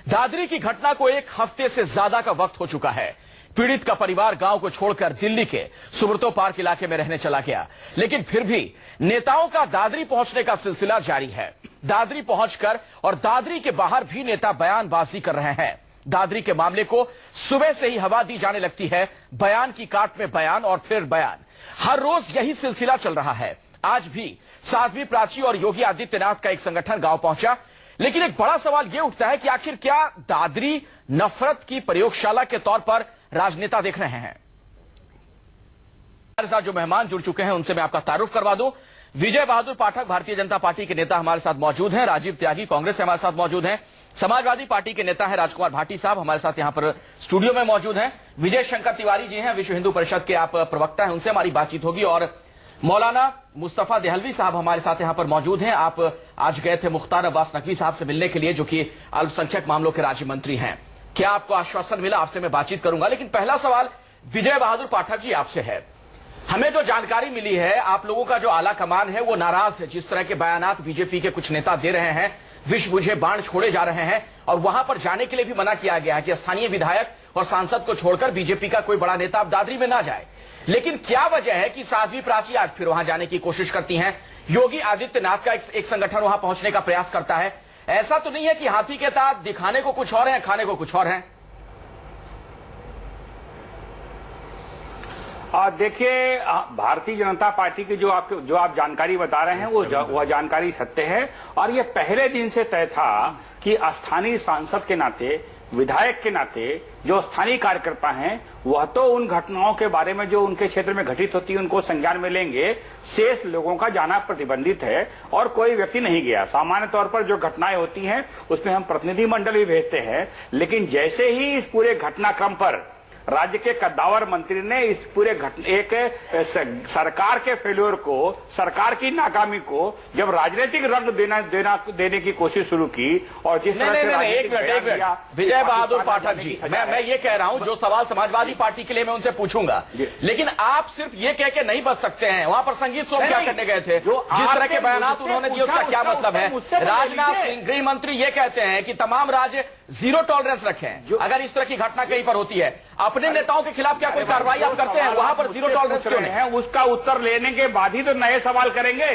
दादरी की घटना को एक हफ्ते से ज्यादा का वक्त हो चुका है। पीड़ित का परिवार गांव को छोड़कर दिल्ली के सुब्रतो पार्क इलाके में रहने चला गया, लेकिन फिर भी नेताओं का दादरी पहुंचने का सिलसिला जारी है। दादरी पहुंचकर और दादरी के बाहर भी नेता बयानबाजी कर रहे हैं। दादरी के मामले को सुबह से ही हवा दी जाने लगती है, बयान की काट में बयान और फिर बयान। हर रोज यही सिलसिला चल रहा है। आज भी साध्वी प्राची और योगी आदित्यनाथ का एक संगठन गांव पहुंचा, लेकिन एक बड़ा सवाल यह उठता है कि आखिर क्या दादरी नफरत की प्रयोगशाला के तौर पर राजनेता देख रहे हैं? हमारे साथ जो मेहमान जुड़ चुके हैं उनसे मैं आपका तारुफ करवा दूं। विजय बहादुर पाठक भारतीय जनता पार्टी के नेता हमारे साथ मौजूद हैं। राजीव त्यागी कांग्रेस से हमारे साथ मौजूद हैं। समाजवादी पार्टी के नेता हैं राजकुमार भाटी साहब हमारे साथ यहां पर स्टूडियो में मौजूद हैं। विजय शंकर तिवारी जी हैं, विश्व हिंदू परिषद के आप प्रवक्ता हैं, उनसे हमारी बातचीत होगी। और मौलाना मुस्तफा देहलवी साहब हमारे साथ यहां पर मौजूद हैं। आप आज गए थे मुख्तार अब्बास नकवी साहब से मिलने के लिए, जो कि अल्पसंख्यक मामलों के राज्य मंत्री हैं। क्या आपको आश्वासन मिला? आपसे मैं बातचीत करूंगा, लेकिन पहला सवाल विजय बहादुर पाठक जी आपसे है। हमें जो जानकारी मिली है, आप लोगों का जो आला कमान है वो नाराज है जिस तरह के बयानात बीजेपी के कुछ नेता दे रहे हैं, विष बुझे बाण छोड़े जा रहे हैं, और वहां पर जाने के लिए भी मना किया गया है कि स्थानीय विधायक और सांसद को छोड़कर बीजेपी का कोई बड़ा नेता अब दादरी में ना जाए। लेकिन क्या वजह है कि साध्वी प्राची आज फिर वहां जाने की कोशिश करती हैं? योगी आदित्यनाथ का एक संगठन वहां पहुंचने का प्रयास करता है। ऐसा तो नहीं है कि हाथी के दांत दिखाने को कुछ और है, खाने को कुछ और है? देखिए, भारतीय जनता पार्टी की जो आप जानकारी बता रहे हैं वह जानकारी सत्य है। और यह पहले दिन से तय था कि स्थानीय सांसद के नाते, विधायक के नाते जो स्थानीय कार्यकर्ता हैं वह तो उन घटनाओं के बारे में जो उनके क्षेत्र में घटित होती है उनको संज्ञान में लेंगे। शेष लोगों का जाना प्रतिबंधित है और कोई व्यक्ति नहीं गया। सामान्य तौर पर जो घटनाएं होती हैं उसमें हम प्रतिनिधि मंडल भी भेजते हैं, लेकिन जैसे ही इस पूरे घटनाक्रम पर राज्य के कद्दावर मंत्री ने इस पूरे एक सरकार के फेल्योर को, सरकार की नाकामी को जब राजनीतिक रंग देने की कोशिश शुरू की, और जिस तरह से एक मिनट विजय बहादुर पाठक जी, मैं ये कह रहा हूं, जो सवाल समाजवादी पार्टी के लिए मैं उनसे पूछूंगा, लेकिन आप सिर्फ ये कह के नहीं बच सकते हैं। वहां पर संगीत शो क्या करने गए थे? जिस तरह के बयानात उन्होंने दिए उसका क्या मतलब है? राजनाथ सिंह गृह मंत्री ये कहते हैं कि तमाम राज्य जीरो टॉलरेंस रखें अगर इस तरह की घटना कहीं पर होती है। अपने नेताओं के खिलाफ क्या कोई कार्रवाई आप करते हैं? वहां पर जीरो टॉलरेंस क्यों नहीं है? उसका उत्तर लेने के बाद ही तो नए सवाल करेंगे।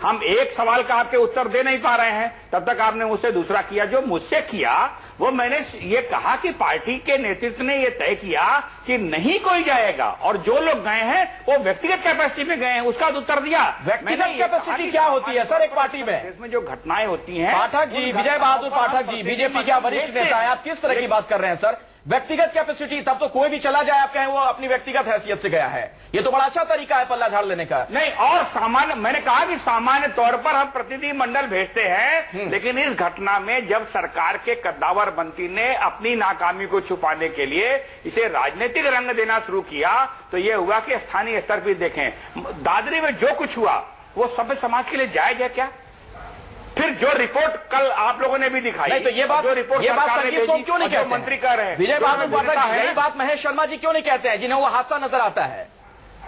हम एक सवाल का आपके उत्तर दे नहीं पा रहे हैं, तब तक आपने मुझसे दूसरा किया। जो मुझसे किया वो मैंने ये कहा कि पार्टी के नेतृत्व ने ये तय किया कि नहीं कोई जाएगा, और जो लोग गए हैं वो व्यक्तिगत कैपेसिटी में गए हैं, उसका उत्तर दिया। व्यक्तिगत कैपेसिटी क्या होती है सर एक पार्टी में? इसमें जो घटनाएं होती हैं। पाठक जी, विजय बहादुर पाठक जी, बीजेपी के वरिष्ठ नेता है, आप किस तरह की बात कर रहे हैं सर? व्यक्तिगत कैपेसिटी, तब तो कोई भी चला जाए आप कहें वो अपनी व्यक्तिगत हैसियत से गया है। ये तो बड़ा अच्छा तरीका है पल्ला झाड़ लेने का। नहीं, और सामान्य, मैंने कहा कि सामान्य तौर पर हम प्रतिनिधि मंडल भेजते हैं, लेकिन इस घटना में जब सरकार के कद्दावर मंत्री ने अपनी नाकामी को छुपाने के लिए इसे राजनीतिक रंग देना शुरू किया, तो यह हुआ कि स्थानीय स्तर पर देखें दादरी में जो कुछ हुआ वो सभ्य समाज के लिए जायज है क्या? फिर जो रिपोर्ट कल आप लोगों ने भी दिखाई, नहीं तो ये बात संगीत सोम क्यों नहीं कहते? मंत्री कह रहे हैं विजय बहादुर पाठक जी, यही बात महेश शर्मा जी क्यों नहीं कहते हैं जिन्हें वो हादसा नजर आता है?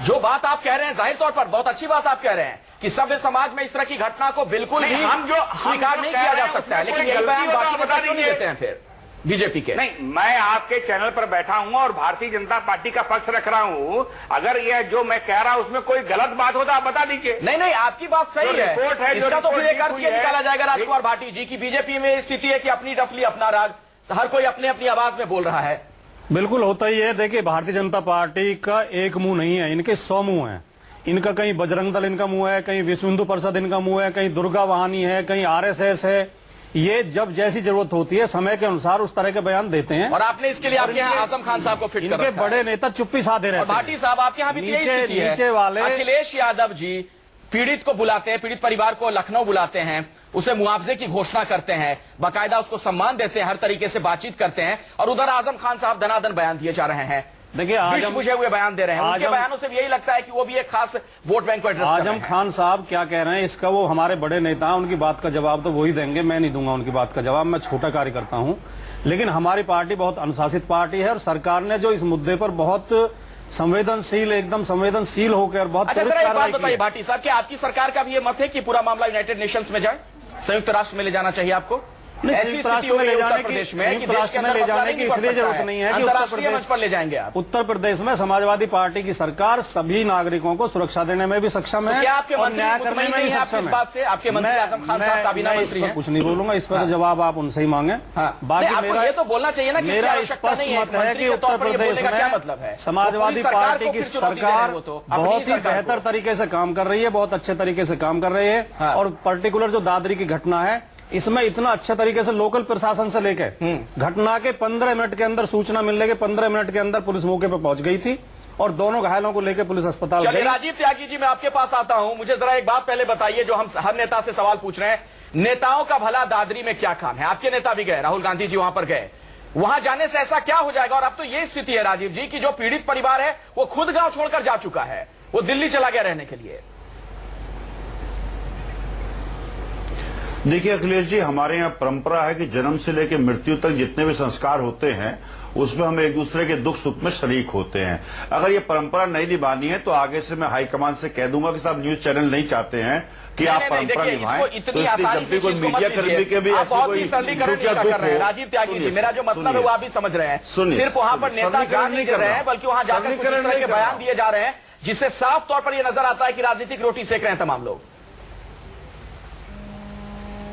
जो बात आप कह रहे हैं जाहिर तौर पर बहुत अच्छी बात आप कह रहे हैं कि सभ्य समाज में इस तरह की घटना को बिल्कुल भी स्वीकार नहीं किया जा सकता है, लेकिन यही बयान बाकी बता क्यों नहीं देते हैं फिर बीजेपी के? नहीं, मैं आपके चैनल पर बैठा हूं और भारतीय जनता पार्टी का पक्ष रख रहा हूं। अगर यह जो मैं कह रहा हूं उसमें कोई गलत बात हो तो आप बता दीजिए। नहीं, आपकी बात सही है। इसका तो फिर एक अर्थ ये निकाला जाएगा राजकुमार भाटी जी की बीजेपी में स्थिति है कि अपनी डफली अपना राग, हर कोई अपनी अपनी आवाज में बोल रहा है। बिल्कुल होता ही है। देखिए, भारतीय जनता पार्टी का एक मुंह नहीं है, इनके 100 मुंह हैं। इनका कहीं बजरंग दल इनका मुंह है, कहीं विश्व हिंदू परिषद इनका मुंह है, कहीं दुर्गा वाहिनी है, कहीं आरएसएस है। ये जब जैसी जरूरत होती है समय के अनुसार उस तरह के बयान देते हैं। और आपने इसके लिए आपके यहाँ आजम खान साहब को फिट कर रखा है। इनके बड़े नेता चुप्पी साधे रहते हैं। भाटी साहब आपके यहाँ भी नीचे वाले अखिलेश यादव जी पीड़ित को बुलाते हैं, पीड़ित परिवार को लखनऊ बुलाते हैं, उसे मुआवजे की घोषणा करते हैं, बाकायदा उसको सम्मान देते हैं, हर तरीके से बातचीत करते हैं, और उधर आजम खान साहब धनाधन बयान दिए जा रहे हैं। देखिए, विष बुझे हुए बयान दे रहे हैं। उनके बयानों से भी यही लगता है कि वो भी एक खास वोट बैंक को एड्रेस कर रहे हैं। आजम खान साहब क्या कह रहे हैं इसका वो हमारे बड़े नेता हैं, उनकी बात का जवाब तो वही देंगे, मैं नहीं दूंगा उनकी बात का जवाब। मैं छोटा कार्यकर्ता हूं, लेकिन हमारी पार्टी बहुत अनुशासित पार्टी है और सरकार ने जो इस मुद्दे पर बहुत संवेदनशील, एकदम संवेदनशील होकर बहुत त्वरित कार्रवाई की। बताइए भाटी साहब, क्या आपकी सरकार का भी ये मत है कि पूरा मामला यूनाइटेड नेशंस में जाए, संयुक्त राष्ट्र में ले जाना चाहिए आपको? ऐसी संयुक्त स्थिति राष्ट्र हो में रही ले है जाने उत्तर की प्रदेश में कि संयुक्त देश के राष्ट्र में अंदर ले मसला जाने नहीं की बढ़ इसलिए सकता जरूरत नहीं है कि अंतर्राष्ट्रीय मंच पर ले जाएंगे आप। उत्तर प्रदेश में समाजवादी पार्टी की सरकार सभी नागरिकों को सुरक्षा देने में भी सक्षम है, क्या आपके और मंत्री न्याय करने मुतमईन में नहीं भी है आपकी सक्षम इस है। बात से? आपके मंत्री आजम खान साहब काबीना मैं इस मंत्री पर हैं। कुछ नहीं बोलूंगा, इस पर जवाब आप उनसे ही मांगे। बाकी आपको ये तो बोलना चाहिए ना कि इसकी मेरा आवश्यकता स्पष्ट नहीं है। मत है कि उत्तर प्रदेश क्या मतलब है? में समाजवादी पार्टी की सरकार बहुत ही बेहतर तरीके से काम कर रही है, बहुत अच्छे तरीके से काम कर रही है। और पर्टिकुलर जो दादरी की घटना है, इसमें इतना अच्छे तरीके से लोकल प्रशासन से लेकर घटना के 15 मिनट के अंदर सूचना मिलने के 15 मिनट के अंदर पुलिस मौके पर पहुंच गई थी और दोनों घायलों को लेकर पुलिस अस्पताल चलिए गई। राजीव त्यागी जी, मैं आपके पास आता हूं। मुझे जरा एक बात पहले बताइए, जो हम हर नेता से सवाल पूछ रहे हैं, नेताओं का भला दादरी में क्या काम है? आपके नेता भी गए, राहुल गांधी जी वहां पर गए, वहां जाने से ऐसा क्या हो जाएगा? और अब तो ये स्थिति है राजीव जी कि जो पीड़ित परिवार है वो खुद गांव छोड़कर जा चुका है, वो दिल्ली चला गया रहने के लिए। देखिए अखिलेश जी, हमारे यहाँ परंपरा है कि जन्म से लेकर मृत्यु तक जितने भी संस्कार होते हैं उसमें हम एक दूसरे के दुख सुख में शरीक होते हैं। अगर ये परंपरा नहीं निभानी है तो आगे से मैं हाईकमान से कह दूंगा कि साहब न्यूज चैनल नहीं चाहते हैं कि आप परंपरा निभाएं। इसको इतनी आसानी से कोई मीडिया कर्मी के भी आप ऐसे बहुत कोई ही सरलीकरण दुख या कर दुख रहे हैं हो। राजीव त्यागी जी, मेरा जो मतलब है वो आप भी समझ रहे हैं। सिर्फ वहां पर नेता जा नहीं कर रहे हैं, बल्कि वहां जाकर कुछ इस तरह के बयान दिए जा रहे हैं जिससे साफ तौर पर यह नजर आता है कि राजनीतिक रोटी सेक रहे हैं तमाम लोग।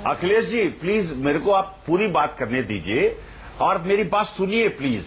अखिलेश जी प्लीज मेरे को आप पूरी बात करने दीजिए और मेरी बात सुनिए प्लीज।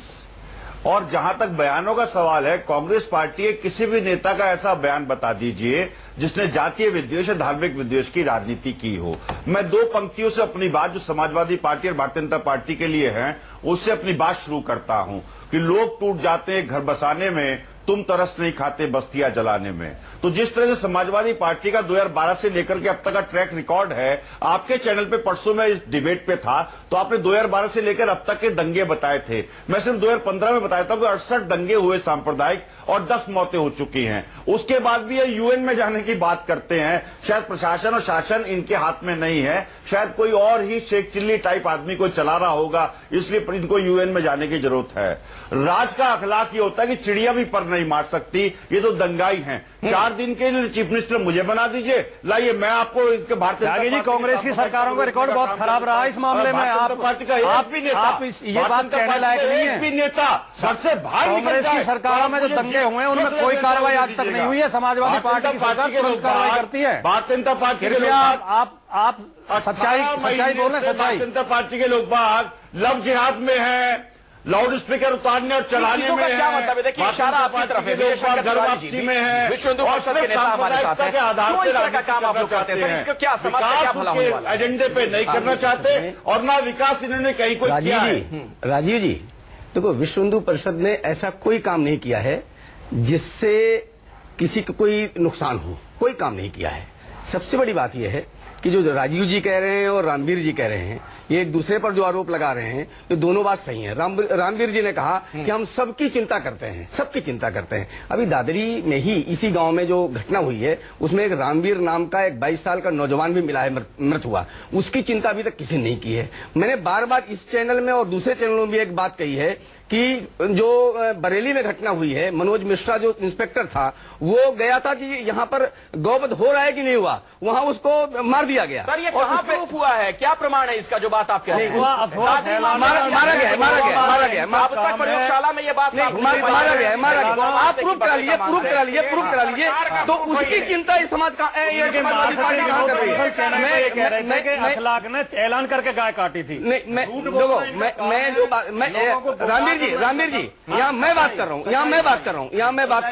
और जहां तक बयानों का सवाल है, कांग्रेस पार्टी के किसी भी नेता का ऐसा बयान बता दीजिए जिसने जातीय विद्वेष या धार्मिक विद्वेष की राजनीति की हो। मैं दो पंक्तियों से अपनी बात जो समाजवादी पार्टी और भारतीय जनता पार्टी के लिए है उससे अपनी बात शुरू करता हूं कि लोग टूट जाते हैं घर बसाने में, तुम तरस नहीं खाते बस्तियां जलाने में। तो जिस तरह से समाजवादी पार्टी का 2012 से लेकर के अब तक का ट्रैक रिकॉर्ड है, आपके चैनल पे परसों मैं इस डिबेट पे था तो आपने 2012 से लेकर अब तक के दंगे बताए थे। मैं सिर्फ 2015 में बताया था कि 68 दंगे हुए सांप्रदायिक और 10 मौतें हो चुकी हैं। उसके बाद भी ये यूएन में जाने की बात करते हैं। शायद प्रशासन और शासन इनके हाथ में नहीं है, शायद कोई और ही शेख चिल्ली टाइप आदमी को चला रहा होगा, इसलिए इनको यूएन में जाने की जरूरत है। राज का अखलाक ये होता है कि चिड़िया भी पर नहीं मार सकती, ये तो दंगाई हैं। 4 दिन के लिए चीफ मिनिस्टर मुझे बना दीजिए, लाइए मैं आपको इसके भारतीय त्यागी जी, कांग्रेस की सरकारों का रिकॉर्ड बहुत खराब रहा इस मामले में। आप पार्टी का एक भी नेता, ये बात कहने लायक नहीं है। एक भी नेता सबसे बाहर निकल कांग्रेस की जाए। सरकारों में जो दंगे हुए हैं उनमें कोई कार्रवाई आज तक नहीं हुई है। समाजवादी पार्टी की सरकार तुरंत कार्रवाई करती है। भारतीय जनता पार्टी के लोग आप सच्चाई बोल रहे हैं। सच्चाई भारतीय जनता पार्टी के लोग बाग लव जिहाद में है, लाउड स्पीकर उतारने और चलाने में क्या मतलब है? देखिए इशारा आपकी तरफ है, घर वापसी में है, विश्व हिंदू परिषद के नेता हमारे साथ हैं। क्यों इस तरह का काम आप लोग करते हैं? इसका क्या समाज का क्या भला होने वाला है? एजेंडे पे नहीं करना चाहते और ना विकास इन्होंने कहीं कोई किया है। राजीव जी देखो, विश्व हिंदू परिषद ने ऐसा कोई काम नहीं किया है जिससे किसी को कोई नुकसान हो, कोई काम नहीं किया है। सबसे बड़ी बात यह है कि जो राजीव जी कह रहे हैं और रामवीर जी कह रहे हैं, ये एक दूसरे पर जो आरोप लगा रहे हैं, ये दोनों बात सही है। रामवीर जी ने कहा कि हम सबकी चिंता करते हैं, सबकी चिंता करते हैं। अभी दादरी में ही इसी गांव में जो घटना हुई है उसमें एक रामवीर नाम का एक 22 साल का नौजवान भी मिला है, मृत हुआ। उसकी चिंता अभी तक किसी ने नहीं की है। मैंने बार बार इस चैनल में और दूसरे चैनलों में भी एक बात कही है कि जो बरेली में घटना हुई है, मनोज मिश्रा जो इंस्पेक्टर था वो गया था कि यहाँ पर गौवध हो रहा है कि नहीं हुआ, वहां उसको मार दिया गया। सर ये कहां प्रूफ हुआ है? क्या प्रमाण है इसका जो बात आप कह रहे हैं? मारा गया। अब तक प्रयोगशाला में ये बात मारा गया। आप प्रूफ करा लीजिए। तो उसकी चिंता इस समाज का समाजवादी पार्टी कहां कर रही है? अखलाक ने ऐलान करके गाय काटी थी। रामवीर जी यहाँ मैं बात कर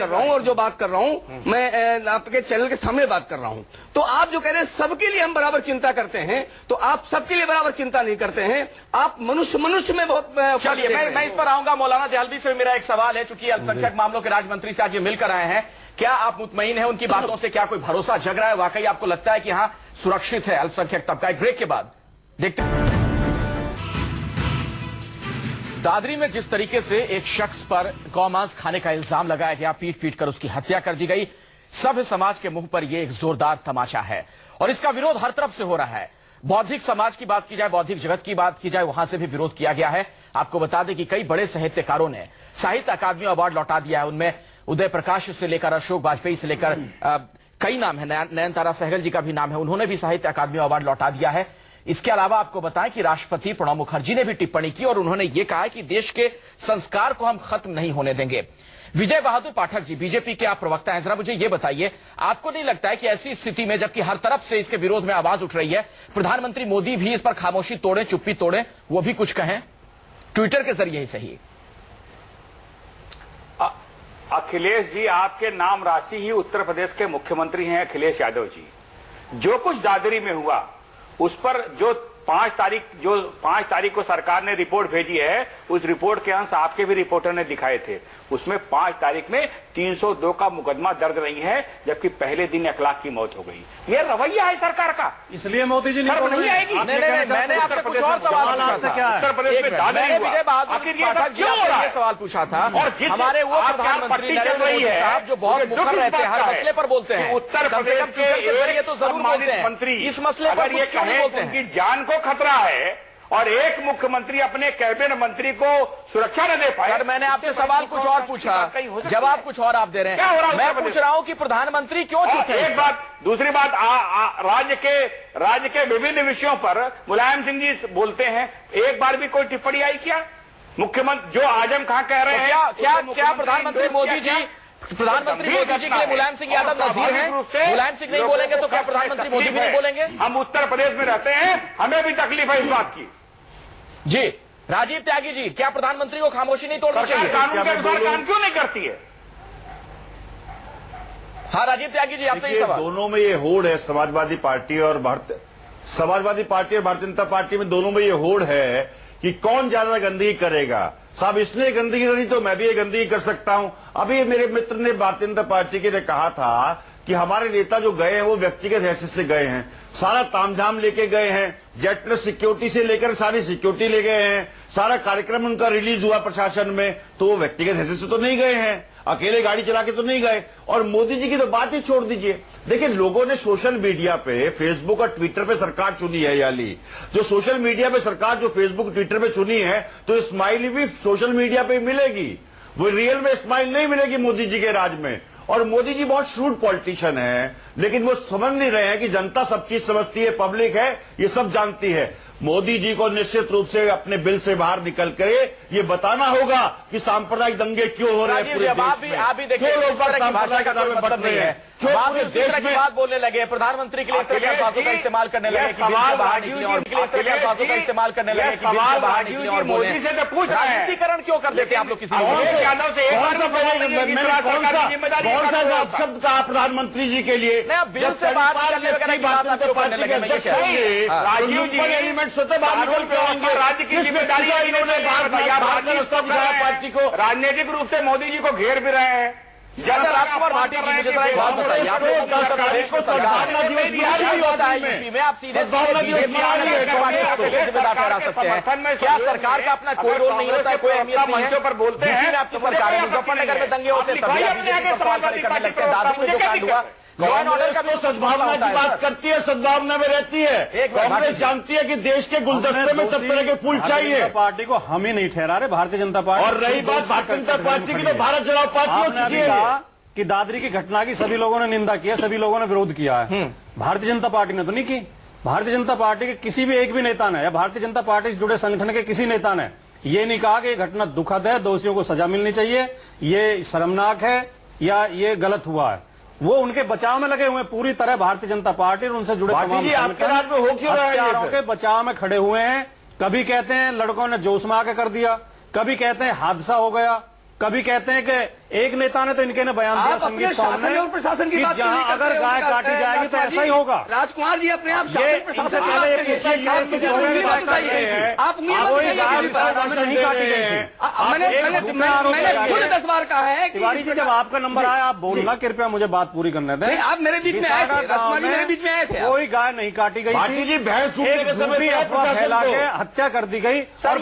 रहा हूँ और जो बात कर रहा हूँ मैं आपके चैनल के सामने बात कर रहा हूँ। तो आप जो कह रहे हैं सबके लिए हम बराबर चिंता करते हैं, तो आप सबके लिए बराबर चिंता नहीं करते हैं। आप मनुष्य में बहुत। चलिए मैं इस पर आऊंगा। मौलाना दयालवी से मेरा एक सवाल है, चूंकि अल्पसंख्यक मामलों के राज्य मंत्री से आज ये मिलकर आए हैं, क्या आप मुतमईन हैं उनकी बातों से? क्या कोई भरोसा जग रहा है? वाकई आपको लगता है कि हाँ सुरक्षित है अल्पसंख्यक तबका? एक ब्रेक के बाद देखते हैं। दादरी में जिस तरीके से एक शख्स पर गौमांस खाने का इल्जाम लगाया गया, पीट कर उसकी हत्या कर दी गई, सभ्य समाज के मुंह पर यह एक जोरदार तमाचा है और इसका विरोध हर तरफ से हो रहा है। बौद्धिक समाज की बात की जाए, बौद्धिक जगत की बात की जाए, वहां से भी विरोध किया गया है। आपको बता दें कि कई बड़े साहित्यकारों ने साहित्य अकादमी अवार्ड लौटा दिया है। उनमें उदय प्रकाश से लेकर अशोक वाजपेयी से लेकर कई नाम है, नयनतारा सहगल जी का भी नाम है, उन्होंने भी साहित्य अकादमी अवार्ड लौटा दिया है। इसके अलावा आपको बताएं कि राष्ट्रपति प्रणब मुखर्जी ने भी टिप्पणी की और उन्होंने यह कहा कि देश के संस्कार को हम खत्म नहीं होने देंगे। विजय बहादुर पाठक जी, बीजेपी के आप प्रवक्ता हैं, जरा मुझे यह बताइए, आपको नहीं लगता है कि ऐसी स्थिति में जबकि हर तरफ से इसके विरोध में आवाज उठ रही है, प्रधानमंत्री मोदी भी इस पर खामोशी तोड़े, चुप्पी तोड़े, वो भी कुछ कहें ट्विटर के जरिए ही सही? अखिलेश जी, आपके नाम राशि ही उत्तर प्रदेश के मुख्यमंत्री हैं अखिलेश यादव जी। जो कुछ दादरी में हुआ उस पर जो 5 तारीख को सरकार ने रिपोर्ट भेजी है, उस रिपोर्ट के अंश आपके भी रिपोर्टर ने दिखाए थे। उसमें 5 तारीख में 302 का मुकदमा दर्ज नहीं है, जबकि पहले दिन 1 लाख की मौत हो गई। यह रवैया है सरकार का, इसलिए मोदी जी शर्म नहीं आएगी। मैंने आपसे कुछ और सवाल पूछा था। उत्तर प्रदेश में दादरी हुआ, विजय बहादुर आखिर ये सब पाठक जी क्यों हो रहा आपसे है? सवाल पूछा था और जिस हमारे वो आपकी प्रधानमंत्री पट्टी चल नरेंद्र रही मोदी है, साहब जो बहुत मुझे मुखर दुख रहते हैं, इस हर बात का मसले पर बोलते हैं, कि उत्तर कम से प्रदेश कम ट्विटर के जरिए तो जरूर बोलते हैं, मंत्री इस मसले पर ये क्यों नहीं कहें बोलते कि हैं? उनकी जान को खतरा है और एक मुख्यमंत्री अपने कैबिनेट मंत्री को सुरक्षा न दे पाए। सर, मैंने आपसे सवाल कुछ और पूछा, जवाब कुछ और आप दे रहे हैं। मैं पूछ रहा हूं कि प्रधानमंत्री क्यों चुप है? एक बात, दूसरी बात, राज्य के विभिन्न विषयों पर मुलायम सिंह जी बोलते हैं, एक बार भी कोई टिप्पणी आई क्या? मुख्यमंत्री जो आजम खां कह रहे हैं, क्या प्रधानमंत्री मोदी जी के लिए मुलायम सिंह यादव नजीर हैं? मुलायम सिंह नहीं बोलेंगे तो क्या प्रधानमंत्री मोदी भी नहीं बोलेंगे? हम उत्तर प्रदेश में रहते हैं, हमें भी तकलीफ है इस बात की। जी, राजीव त्यागी जी, क्या प्रधानमंत्री को खामोशी नहीं तोड़नी सरकार चाहिए? कानून के अनुसार काम क्यों नहीं करती है? हाँ, राजीव त्यागी जी, आपसे ही देखिए, सवाल। दोनों में ये होड़ है, समाजवादी पार्टी और भारतीय जनता पार्टी में, दोनों में ये होड़ है कि कौन ज्यादा गंदगी करेगा। साहब, इसने गंदगी करी तो मैं भी ये गंदगी कर सकता हूं। अभी मेरे मित्र ने भारतीय जनता पार्टी के ने कहा था कि हमारे नेता जो गए हैं वो व्यक्तिगत हैसियत से गए हैं, सारा तामझाम लेके गए हैं, जेट सिक्योरिटी से लेकर सारी सिक्योरिटी ले गए हैं, सारा कार्यक्रम उनका रिलीज हुआ प्रशासन में, तो वो व्यक्तिगत हैसियत से तो नहीं गए हैं, अकेले गाड़ी चला के तो नहीं गए। और मोदी जी की तो बात ही छोड़ दीजिए। देखिए, लोगों ने सोशल मीडिया पे, फेसबुक और ट्विटर पे सरकार चुनी है। याली जो सोशल मीडिया पे सरकार जो फेसबुक ट्विटर पे चुनी है, तो स्माइल भी सोशल मीडिया पे मिलेगी, वो रियल में स्माइल नहीं मिलेगी मोदी जी के राज में। और मोदी जी बहुत श्रूड पॉलिटिशियन है, लेकिन वो समझ नहीं रहे हैं कि जनता सब चीज समझती है, पब्लिक है, ये सब जानती है। मोदी जी को निश्चित रूप से अपने बिल से बाहर निकल कर ये बताना होगा कि सांप्रदायिक दंगे क्यों हो रहे हैं पूरे देश में। आप भी देखिए, क्यों लोग इस तरह की भाषा का कोई मतलब नहीं है। क्यों आप पूरे इस तरह की बात बोलने लगे, प्रधानमंत्री के लिए इस तरह के अल्फाजों का इस्तेमाल करने लगे कि बिल से बाहर निकले, और इस तरह के अल्फाजों का इस्तेमाल करने लगे कि बिल से बाहर निकले और बोले। मोदी से तो पूछ रहे हैं, राजनीतिकरण क्यों कर देते हैं आप लोग किसी यादव से? कौन सा शब्द कहा प्रधानमंत्री जी के लिए? नहीं, आप बिल से बाहर निकलने वगैरह की बात आप क्यों करने लगे? मैं ये कह रहा हूं। राजीव जी एलिमेंट स्वतः बाहर निकल के आएंगे। राज्य की जिम्मेदारी इन्होंने पार्टी को राजनीतिक रूप से मोदी जी को घेर भी रहे हैं। राजकुमार भाटी जी, मुझे जरा एक बात बताइए, आप लोगों को प्रदेश को सरकार कुछ भी होता है यूपी में, आप सीधे जिम्मेदार ठहरा सकते हैं। क्या सरकार का अपना कोई रोल नहीं होता है, कोई अहमियत नहीं है? मंचों पर बोलते हैं, आपकी सरकार है, मुजफ्फरनगर में दंगे होते हैं, तभी आप बीजेपी पर सवाल खड़े करने लगते हैं। दादरी में जो कांड हुआ, लॉ एंड ऑर्डर का भी सद्भावना की बात करती है, सद्भावना में रहती है। कांग्रेस जानती है कि देश के गुलदस्ते में सब तरह के फूल चाहिए। पार्टी को हम ही नहीं ठहरा रहे, भारतीय जनता पार्टी। और रही बात भारतीय जनता पार्टी की, तो भारत चुनाव पार्टी हो चुकी है कि दादरी की घटना की सभी लोगों ने निंदा की है, सभी लोगों ने विरोध किया है। भारतीय जनता पार्टी ने तो नहीं की। भारतीय जनता पार्टी के किसी भी एक भी नेता ने, या भारतीय जनता पार्टी से जुड़े संगठन के किसी नेता ने ये नहीं कहा कि ये घटना दुखद है, दोषियों को सजा मिलनी चाहिए, ये शर्मनाक है या ये गलत हुआ है। वो उनके बचाव में लगे हुए पूरी तरह। भारतीय जनता पार्टी और उनसे जुड़े तमाम हत्यारों के बचाव में खड़े हुए हैं। कभी कहते हैं लड़कों ने जोश में आके कर दिया, कभी कहते हैं हादसा हो गया, कभी कहते हैं कि एक नेता ने तो इनके ने बयान दिया संगीत शासन और प्रशासन की बात जहां अगर गाय काटी जाएगी तो ऐसा ही होगा। राजकुमार जी अपने आप ये इनसे पहले ये पूछिए कि आप मैंने खुद 10 बार कहा है कि तिवारी जी, जब आपका नंबर आया आप बोलना, कृपया मुझे बात पूरी करने दें। आप मेरे बीच में आए थे, राजकुमार जी मेरे बीच में आए थे। कोई गाय नहीं काटी गई थी, जी भैंस एक झूठी अफवाह फैला के हत्या कर दी गई। और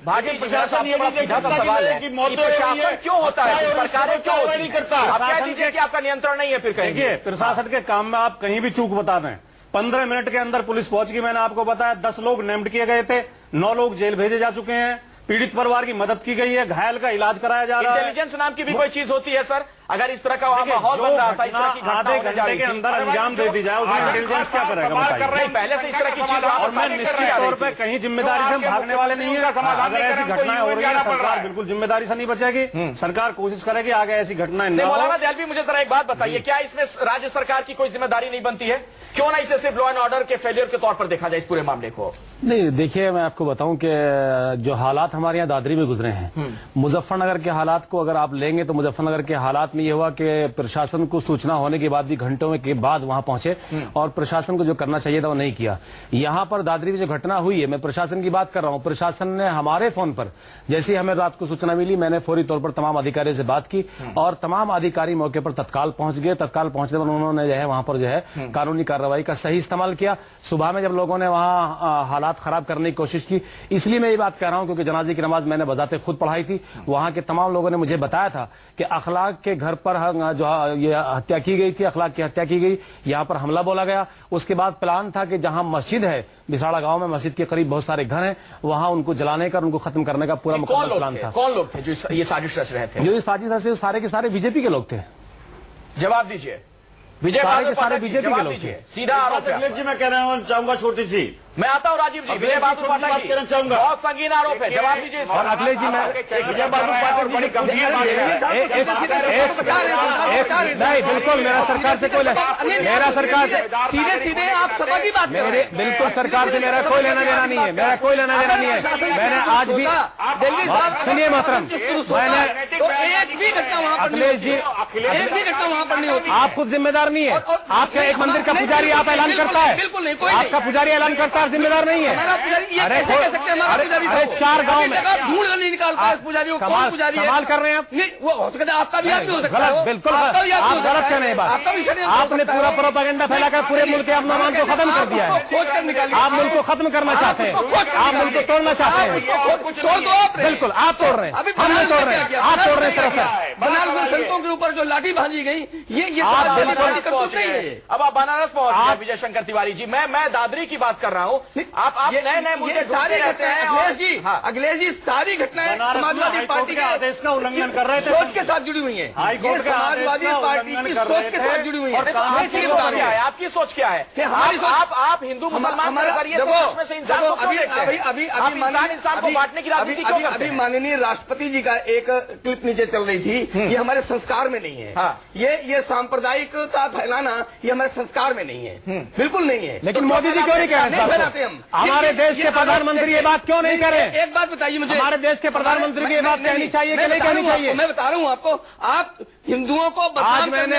भारतीय प्रशासन कि प्रशासन क्यों होता है, सरकारें क्यों नहीं करता? आप कह दीजिए कि आपका नियंत्रण नहीं है, फिर कहेंगे प्रशासन के काम में आप कहीं भी चूक बता दें। 15 मिनट के अंदर पुलिस पहुंच गई, मैंने आपको बताया। 10 लोग नेम्ड किए गए थे, 9 लोग जेल भेजे जा चुके हैं, पीड़ित परिवार की मदद की गई है, घायल का इलाज कराया जा रहा है। इंटेलिजेंस नाम की भी कोई चीज होती है सर? अगर इस तरह का वहां माहौल बन रहा था, इस तरह की घटना आधे होने जा घंटे रही के थी, अंदर अंजाम दे दी जाए, उसमें इंटेलिजेंस क्या करेगा बताइए? पहले से इस तरह की चीज और मैं निश्चित तौर पे कहीं जिम्मेदारी से हम भागने वाले नहीं है। अगर ऐसी घटनाएं हो रही है, सरकार बिल्कुल जिम्मेदारी से नहीं बचेगी। सरकार कोशिश करेगी आगे ऐसी घटनाएं न हो। मौलाना दयालवी, मुझे जरा एक बात बताइए, क्या इसमें राज्य सरकार की कोई जिम्मेदारी नहीं बनती है? क्यों ना इसे सिर्फ लॉ एंड ऑर्डर के फेलियर के तौर पर देखा जाए इस पूरे मामले को? नहीं, देखिए मैं आपको बताऊं कि जो हालात हमारे यहाँ दादरी में गुजरे हैं, मुजफ्फरनगर के हालात को अगर आप लेंगे तो मुजफ्फरनगर के हालात में ये हुआ कि प्रशासन को सूचना होने के बाद भी घंटों के बाद वहां पहुंचे और प्रशासन को जो करना चाहिए था वो नहीं किया। यहाँ पर दादरी में जो घटना हुई है, मैं प्रशासन की बात कर रहा हूँ, प्रशासन ने हमारे फोन पर जैसे ही हमें रात को सूचना मिली, मैंने फौरी तौर पर तमाम अधिकारियों से बात की और तमाम अधिकारी मौके पर तत्काल पहुंच गए। तत्काल पहुंचने पर उन्होंने जो है वहां पर जो है कानूनी कार्रवाई का सही इस्तेमाल किया। सुबह में जब लोगों ने वहां हालात खराब करने की कोशिश की, इसलिए मैं ये बात कह रहा हूं क्योंकि जनाजे की नमाज मैंने बजाते खुद पढ़ाई थी। वहां के तमाम लोगों ने मुझे बताया था कि अखलाक के घर पर जो ये हत्या की गई थी, अखलाक की हत्या की गई, यहाँ पर हमला बोला गया। उसके बाद प्लान था कि जहां मस्जिद है, बिसाड़ा गांव में मस्जिद के करीब बहुत सारे घर हैं, वहां उनको जलाने का, उनको खत्म करने का पूरा मुकम्मल प्लान था। कौन लोग थे जो ये साजिश रच रहे थे? जो ये साजिश रचे सारे के सारे बीजेपी के लोग थे। जवाब दीजिए। विजय सारे बहादुर के सारे पाठक जी, बीजेपी के जवाब लोग दीजिए। थे। सीधा आरोप है। अखिलेश जी, मैं कह रहा हूँ चाहूंगा छोटी सी, मैं आता हूं राजीव जी। विजय बहादुर बात पाठक जी, करना चाहूंगा। बहुत संगीन आरोप है, जवाब दीजिए इसका। और अखिलेश जी, मैं विजय बहादुर पाठक बड़ी गंभीर बात है। नहीं, बिल्कुल मेरा सरकार से कोई मेरा सरकार से सीधे सीधे आप सभा की बात मेरे बिल्कुल सरकार से मेरा कोई लेना देना नहीं है, मेरा कोई लेना देना नहीं है। मैंने आज भी सुनिए मोहतरम, मैंने तो एक भी घटना वहां पर अखिलेश जी, एक भी घटना वहां पर नहीं होती। आप खुद जिम्मेदार नहीं है। आपका एक मंदिर का पुजारी आप ऐलान करता है, बिल्कुल नहीं, कोई आपका पुजारी ऐलान करता है, जिम्मेदार नहीं है। हमारा पुजारी ये कैसे कह सकते हैं? हमारा पुजारी अरे 4 गांव में ढूंढ नहीं निकालता है पुजारियों को। कौन पुजारी है? कमाल कर रहे हैं आप। नहीं, वो हो सकता है आपका भी याद भी हो सकता है। गलत, बिल्कुल आपका भी याद भी आप हो सकता गलत है। कह रहे हैं बात। आपका भी षड्यंत्र हो आपने सकता है। पूरा प्रोपेगेंडा फैलाकर पूरे मुल्क के अमन को खत्म कर दिया है। खोज कर निकालिए। आप मुल्क को खत्म करना चाहते हैं, आप मुल्क को तोड़ना चाहते हैं। तोड़ दो आप। बिल्कुल आप तोड़ रहे हैं, हम नहीं तोड़ रहे हैं, आप तोड़ रहे हैं। सरासर बनारस में संतों के ऊपर जो लाठी भांजी गई, ये आप समाजवादी बिल्कुल पार्टी करतूत नहीं है। अब आप बनारस पहुंच गए विजय शंकर तिवारी जी। मैं दादरी की बात कर रहा हूं। आप नए नए मुद्दे ढूंढते रहते हैं। अखिलेश जी, अखिलेश जी, सारी घटनाएं समाजवादी पार्टी के आदेश का उल्लंघन कर रहे थे, सोच के साथ जुड़ी हुई है। ये समाजवादी पार्टी की सोच के साथ जुड़ी हुई है। आपकी सोच क्या है? हमारी सोच, आप हिंदू मुसलमान के नजरिए से इंसान को क्यों देखते हैं? इंसान को बांटने की राजनीति क्यों करते अभी हैं? माननीय राष्ट्रपति जी का एक क्लिप नीचे चल रही थी, ये हमारे संस्कार में नहीं है। ये सांप्रदायिकता फैलाना ये हमारे संस्कार में नहीं है, बिल्कुल नहीं है। लेकिन मोदी जी क्यों नहीं कह रहे? फैलाते हम। हमारे देश के प्रधानमंत्री ये बात क्यों नहीं करें? एक बात बताइए मुझे, हमारे देश के प्रधानमंत्री की ये बात कहनी चाहिए कि नहीं कहनी चाहिए? मैं बता रहा हूँ आपको, आप हिंदुओं को आज मैंने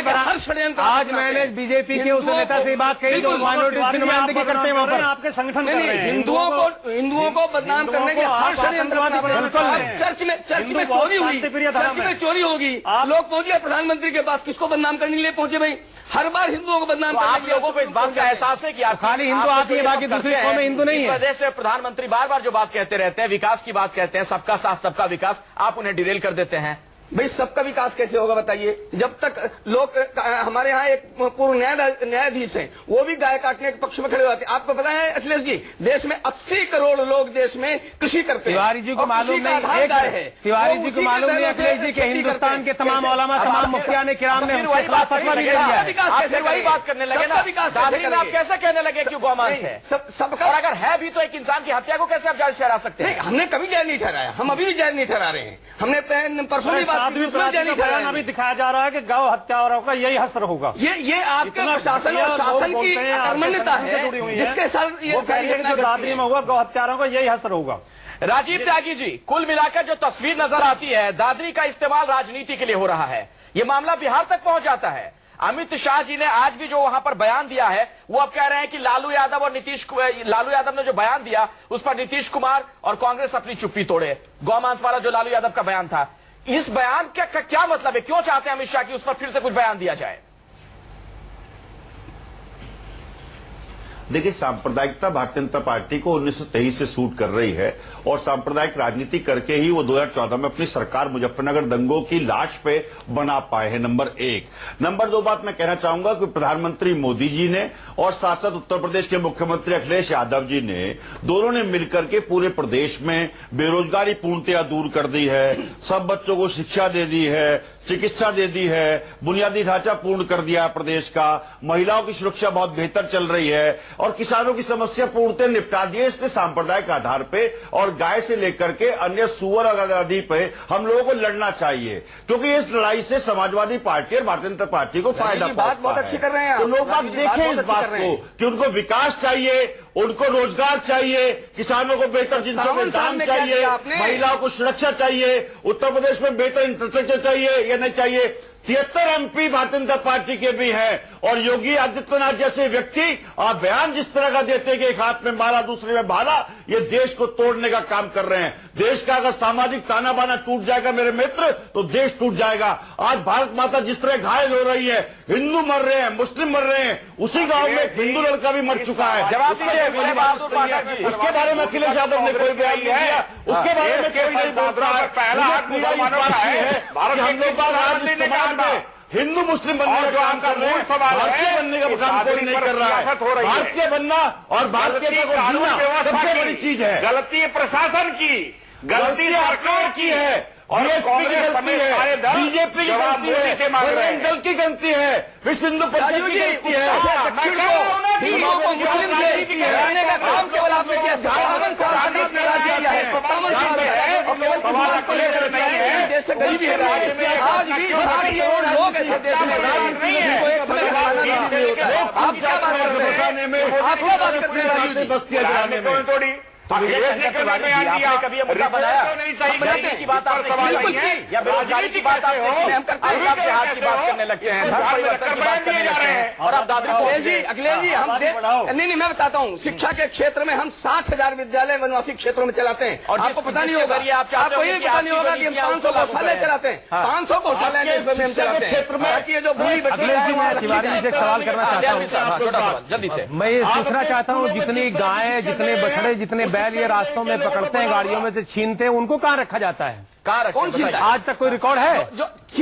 आज मैंने बीजेपी के उस नेता से बात कही जो माइनॉरिटीज की नुमाइंदगी करते हैं वहां पर आपके संगठन कर रहे हैं। हिंदुओं को बदनाम करने के हर षड्यंत्र। चर्च में चोरी हुई, चर्च में चोरी होगी, लोग पहुंचे प्रधानमंत्री के पास, किसको बदनाम करने के लिए पहुंचे भाई? हर बार हिंदुओं को बदनाम करने आप के लिए। लोगों को इस बात का एहसास है कि आप खाली हिंदू आप ही बाकी दूसरी कौमें हिंदू नहीं है। इस वजह से प्रधानमंत्री बार बार जो बात कहते रहते हैं, विकास की बात कहते हैं, सबका साथ सबका विकास, आप उन्हें डिरेल कर देते हैं। भाई सबका विकास कैसे होगा बताइए? जब तक लोग, हमारे यहाँ एक पूर्व न्यायाधीश हैं, वो भी गाय काटने के पक्ष में खड़े होते हैं। आपको पता है अखिलेश जी, देश में 80 करोड़ लोग देश में कृषि करते हैं। तिवारी जी को मालूम नहीं, तिवारी जी को मालूम नहीं अखिलेश जी के हिंदुस्तान के तमाम उलमा, तमाम मुफ्तियान किराम ने उसके खिलाफ फतवा भी दे दिया है। आप फिर वही बात करने लगे ना, दादरी में आप कैसे कहने लगे कि गौमांस है? सबका, और अगर है भी तो एक इंसान की हत्या को कैसे आप जायज ठहरा सकते हैं? हमने कभी जायज नहीं ठहराया, हम अभी भी जायज नहीं ठहरा रहे हैं। हमने परसों भी अभी दिखाया जा रहा है कि गौ हत्यारों का यही हस्त्र होगा। ये आपके प्रशासन और शासन की अकर्मण्यता है, जिसके साथ ये दादरी में हुआ गौ हत्यारों का यही हस्त्र होगा। राजीव त्यागी जी, कुल मिलाकर जो तस्वीर नजर आती है, दादरी का इस्तेमाल राजनीति के लिए हो रहा है। ये मामला बिहार तक पहुंच जाता है। अमित शाह जी ने आज भी जो वहां पर बयान दिया है, वो अब कह रहे हैं कि लालू यादव ने जो बयान दिया उस पर नीतीश कुमार और कांग्रेस अपनी चुप्पी तोड़े। गौमांस वाला जो लालू यादव का बयान था, इस बयान का क्या मतलब है? क्यों चाहते हैं अमित शाह कि उस पर फिर से कुछ बयान दिया जाए? देखिए, सांप्रदायिकता भारतीय जनता पार्टी को 1923 से सूट कर रही है और सांप्रदायिक राजनीति करके ही वो 2014 में अपनी सरकार मुजफ्फरनगर दंगों की लाश पे बना पाए हैं। नंबर 1। नंबर 2 बात मैं कहना चाहूंगा कि प्रधानमंत्री मोदी जी ने और साथ साथ उत्तर प्रदेश के मुख्यमंत्री अखिलेश यादव जी ने, दोनों ने मिलकर के पूरे प्रदेश में बेरोजगारी पूर्णतया दूर कर दी है, सब बच्चों को शिक्षा दे दी है, चिकित्सा दे दी है, बुनियादी ढांचा पूर्ण कर दिया है प्रदेश का, महिलाओं की सुरक्षा बहुत बेहतर चल रही है और किसानों की समस्या पूर्णतः निपटा दी है इसने सांप्रदायिक आधार पे। और गाय से लेकर के अन्य सुअर आदि पे हम लोगों को लड़ना चाहिए, क्योंकि इस लड़ाई से समाजवादी पार्टी और भारतीय जनता पार्टी को फायदा बात बहुत अच्छी कर रहे हैं आप। तो लोग बात देखें इस बात को कि उनको विकास चाहिए, उनको रोजगार चाहिए, किसानों को बेहतर जिनसों में दाम चाहिए, महिलाओं को सुरक्षा चाहिए, उत्तर प्रदेश में बेहतर इंफ्रास्ट्रक्चर चाहिए या नहीं चाहिए। 73 एमपी भारतीय जनता पार्टी के भी हैं और योगी आदित्यनाथ जैसे व्यक्ति आप बयान जिस तरह का देते हैं कि एक हाथ में माला दूसरे में भाला, ये देश को तोड़ने का काम कर रहे हैं। देश का अगर सामाजिक ताना बाना टूट जाएगा मेरे मित्र तो देश टूट जाएगा। आज भारत माता जिस तरह घायल हो रही है, हिंदू मर रहे हैं, मुस्लिम मर रहे हैं, उसी गांव में हिंदू लड़का भी मर चुका है। उसके बारे में अखिलेश यादव ने कोई बयान नहीं दिया, उसके बारे में कोई नहीं बोल रहा है। हिंदू मुस्लिम बनने का काम कर रहे हैं, भारतीय बनने का काम कोई नहीं कर रहा है। भारतीय बनना और भारतीय को जीना सबसे बड़ी चीज है। गलती प्रशासन की, गलती सरकार की है और बीजेपी की गलती है, बजरंग दल की गलती है, विश्व हिंदू परिषद की गलती है। हिंदुओं को मुस्लिम से लड़ने का काम केवल आपने किया। 57 साल से आपने राज किया है, 57 साल है और केवल मुसलमान को लेकर नहीं है। देश से गरीबी है, आज भी 60 करोड़ लोग ऐसे देश में जिनको एक समय खाना नहीं होता है। आप क्या बात कर रहे हैं? आप क्या बात करते हैं राजू जी? बस्तियां गिराने में कभी ये मुद्दा बनाया की बात या बेरोजगारी की बात आपके हाथ की बात करने लगते हैं, धर्म परिवर्तन की बात करने लगते हैं और अब दादरी अखिलेश जी हम नहीं मैं बताता हूँ, शिक्षा के क्षेत्र में हम 60,000 विद्यालय वनवासी क्षेत्रों में चलाते हैं और आपको पता नहीं होगा, आपको ये पता नहीं होगा कि हम 500 गौशाले चलाते हैं, 500 गौशाले हम चलाते हैं। जो तिवारी जी से सवाल करना चाहता हूँ, छोटा सा जल्दी से मैं ये पूछना चाहता हूँ, जितनी गायें, जितने बछड़े, जितने बैल ये रास्तों में पकड़ते हैं, गाड़ियों में से छीनते हैं, उनको कहाँ रखा जाता है? कौन छीनता है? आज तक कोई रिकॉर्ड है?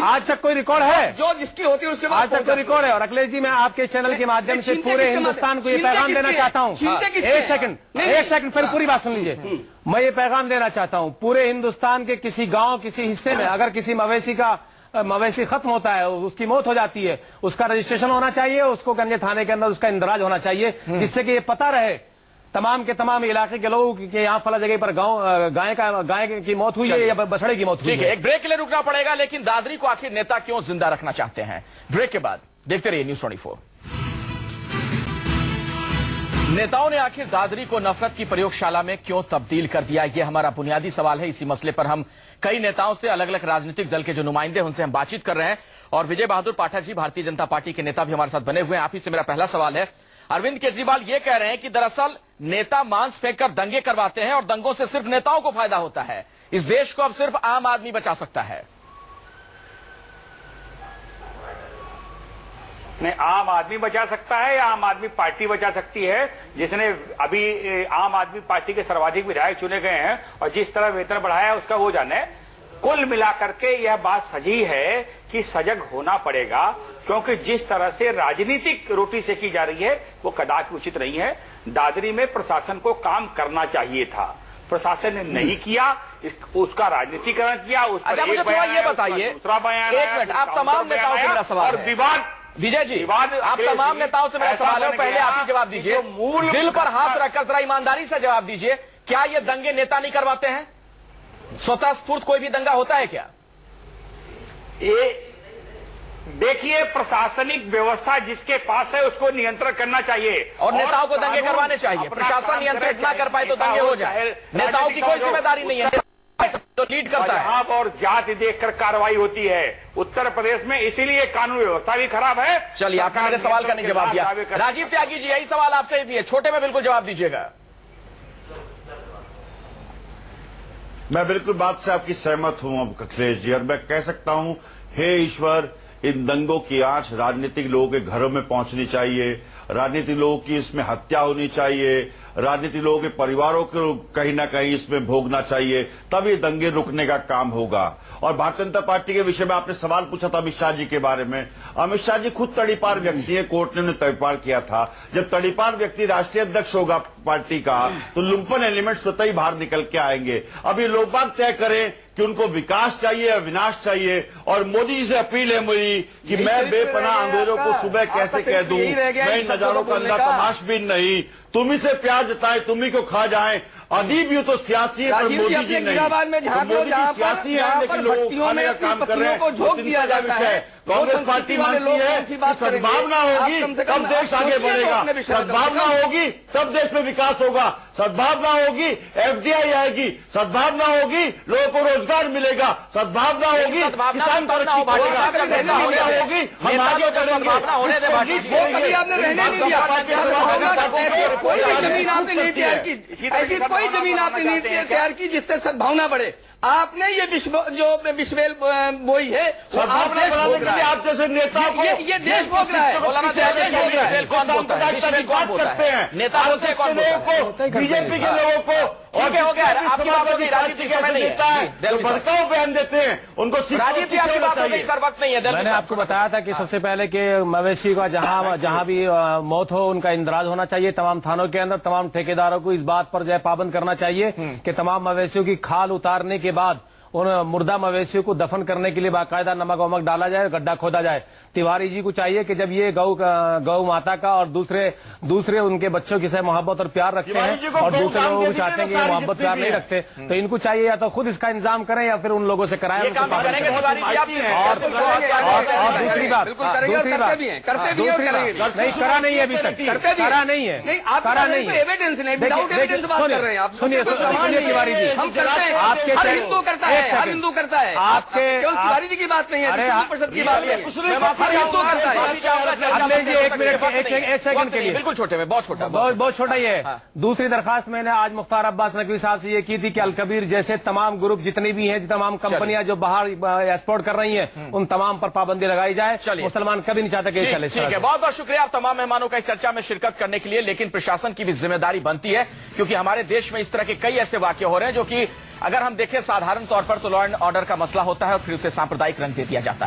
आज तक कोई रिकॉर्ड है? जो जिसकी होती है उसके आज तक कोई रिकॉर्ड है। और अखिलेश जी मैं आपके चैनल के माध्यम से पूरे हिंदुस्तान को ये पैगाम देना चाहता हूँ। एक सेकंड फिर पूरी बात सुन लीजिए। मैं ये पैगाम देना चाहता हूँ, पूरे हिंदुस्तान के किसी गाँव, किसी हिस्से में अगर किसी मवेशी खत्म होता है, उसकी मौत हो जाती है, उसका रजिस्ट्रेशन होना चाहिए, उसको गंजे थाने के अंदर उसका इंदराज होना चाहिए, जिससे कि ये पता रहे तमाम के तमाम इलाके के लोग कि यहाँ फला जगह पर गाय की मौत हुई है या बछड़े की मौत हुई है। ठीक है, एक ब्रेक के लिए रुकना पड़ेगा, लेकिन दादरी को आखिर नेता क्यों जिंदा रखना चाहते हैं? ब्रेक के बाद देखते रहिए न्यूज़ 24। नेताओं ने आखिर दादरी को नफरत की प्रयोगशाला में क्यों तब्दील कर दिया, यह हमारा बुनियादी सवाल है। इसी मसले पर हम कई नेताओं से, अलग अलग राजनीतिक दल के जो नुमाइंदे हैं उनसे हम बातचीत कर रहे हैं और विजय बहादुर पाठक जी, भारतीय जनता पार्टी के नेता भी हमारे साथ बने हुए हैं। आप ही से मेरा पहला सवाल है, अरविंद केजरीवाल ये कह रहे हैं कि दरअसल नेता मांस फेंककर दंगे करवाते हैं और दंगों से सिर्फ नेताओं को फायदा होता है, इस देश को अब सिर्फ आम आदमी बचा सकता है। नहीं, आम आदमी बचा सकता है या आम आदमी पार्टी बचा सकती है, जिसने अभी आम आदमी पार्टी के सर्वाधिक विधायक चुने गए हैं और जिस तरह वेतन बढ़ाया है उसका वो जाने। कुल मिलाकर के यह बात सही है कि सजग होना पड़ेगा, क्योंकि जिस तरह से राजनीतिक रोटी सेकी जा रही है वो कदापि उचित नहीं है। दादरी में प्रशासन को काम करना चाहिए था, प्रशासन ने नहीं किया, उसका राजनीतिकरण किया। उस पर मुझे थोड़ा ये बताइए, दूसरा बयान, एक मिनट, आप तमाम नेताओं से मेरा सवाल और विवाद, विजय जी आप तमाम नेताओं से मेरा सवाल है, पहले आप ही जवाब दीजिए, दिल पर हाथ रखकर जरा ईमानदारी से जवाब दीजिए, क्या ये दंगे नेता नहीं करवाते हैं? स्वतः स्फूर्त कोई भी दंगा होता है क्या? देखिए, प्रशासनिक व्यवस्था जिसके पास है उसको नियंत्रण करना चाहिए और नेताओं को दंगे करवाने चाहिए। प्रशासन नियंत्रित ना कर पाए तो दंगे हो जाए। नेताओं की कोई जिम्मेदारी नहीं है, तो लीड करता है। और जाति देखकर कार्रवाई होती है उत्तर प्रदेश में, इसीलिए कानून व्यवस्था भी खराब है। चलिए, आपने मेरे सवाल का नहीं जवाब दिया। राजीव त्यागी जी, यही सवाल आपसे भी है, छोटे में बिल्कुल जवाब दीजिएगा। मैं बिल्कुल बात से आपकी सहमत हूं अखिलेश जी, और मैं कह सकता हूं, हे ईश्वर, इन दंगों की आंच राजनीतिक लोगों के घरों में पहुंचनी चाहिए, राजनीतिक लोगों की इसमें हत्या होनी चाहिए, राजनीतिक लोगों के परिवारों को कहीं ना कहीं इसमें भोगना चाहिए, तब ये दंगे रुकने का काम होगा। और भारतीय जनता पार्टी के विषय में आपने सवाल पूछा था अमित शाह जी के बारे में। अमित शाह जी खुद तड़ीपार व्यक्ति है, कोर्ट ने उन्हें तड़ीपार किया था। जब तड़ीपार व्यक्ति राष्ट्रीय अध्यक्ष होगा पार्टी का तो लुम्पन एलिमेंट स्वतः ही बाहर निकल के आएंगे। अब ये लोग बाग तय करें कि उनको विकास चाहिए या विनाश चाहिए। और मोदी जी से अपील है मेरी कि मैं बेपनाह अंग्रेजों को सुबह कैसे कह दूं, मैं इन नजारों का अंदर तमाशबीन नहीं, तुम ही से प्यार जताए तुम ही को खा जाए। अदीब यूं तो सियासी है पर मोदी जी नहीं, तो मोदी जी सियासी है लेकिन लोगों को खाने का काम कर रहे हैं। तो चिंता का विषय है। कांग्रेस पार्टी मानती है कि सद्भावना होगी तब देश आगे बढ़ेगा, सद्भावना होगी तब देश में विकास होगा, सद्भावना होगी एफडीआई आएगी, सद्भावना होगी लोगों को रोजगार मिलेगा, सद्भावना होगी किसान तरक्की करेगा, सद्भावना होगी हम आगे बढ़ेंगे। आपने रहने नहीं दिया, कोई जमीन आपने नहीं तैयार की, ऐसी कोई जमीन आपने नहीं तैयार की जिससे सद्भावना बढ़े। आपने ये विश्वेल बोई है, सद्भावना बढ़ाने के लिए आप जैसे नेता को ये देश भोग रहा है। कौन बोलता है? नेता बोलते हैं, कौन बोलता है? बीजेपी के लोगों को और हो गया आपकी बात होगी, राजनीति समय नहीं है, भड़काऊ बयान देते हैं उनको राजनीति आपकी बात होगी, सर वक्त नहीं है। मैंने आपको बताया था कि सबसे पहले कि मवेशी का जहां भी मौत हो उनका इंदराज होना चाहिए। तमाम थानों के अंदर तमाम ठेकेदारों को इस बात पर जो है पाबंद करना चाहिए कि तमाम मवेशियों की खाल उतारने के बाद उन मुर्दा मवेशियों को दफन करने के लिए बाकायदा नमक वमक डाला जाए, गड्ढा खोदा जाए। तिवारी जी को चाहिए कि जब ये गौ माता का और दूसरे उनके बच्चों की से मोहब्बत और प्यार रखते हैं और दूसरे लोगों को चाहते हैं कि ये मोहब्बत प्यार नहीं रखते, तो इनको चाहिए या तो खुद इसका इंतजाम करें या फिर उन लोगों से कराएं। और दूसरी बात नहीं करा नहीं है अभी तक, करा नहीं है, करा नहीं है। सुनिए तिवारी जी, आपके हिंदू करता है, हर हिंदू करता है, आपके केवल तिवारी जी की बात नहीं है, विष्णु परिषद की बात है, हर हिंदू करता है। एक मिनट एक सेकंड के लिए, बिल्कुल छोटे में, बहुत छोटा, बहुत छोटा ही है। दूसरी दरखास्त मैंने आज मुख्तार अब्बास नकवी साहब से ये की थी कि अलकबीर जैसे तमाम ग्रुप जितने भी हैं, तमाम कंपनियां जो बाहर एक्सपोर्ट कर रही हैं, उन तमाम पर पाबंदी लगाई जाए। मुसलमान कभी नहीं चाहता कि चले। ठीक है, बहुत बहुत शुक्रिया आप तमाम मेहमानों का इस चर्चा में शिरकत करने के लिए। लेकिन प्रशासन की भी जिम्मेदारी बनती है, क्योंकि हमारे देश में इस तरह के कई ऐसे वाकये हो रहे हैं जो कि अगर हम देखें साधारण तौर पर तो लॉ एंड ऑर्डर का मसला होता है और फिर उसे सांप्रदायिक रंग दे दिया जाता है।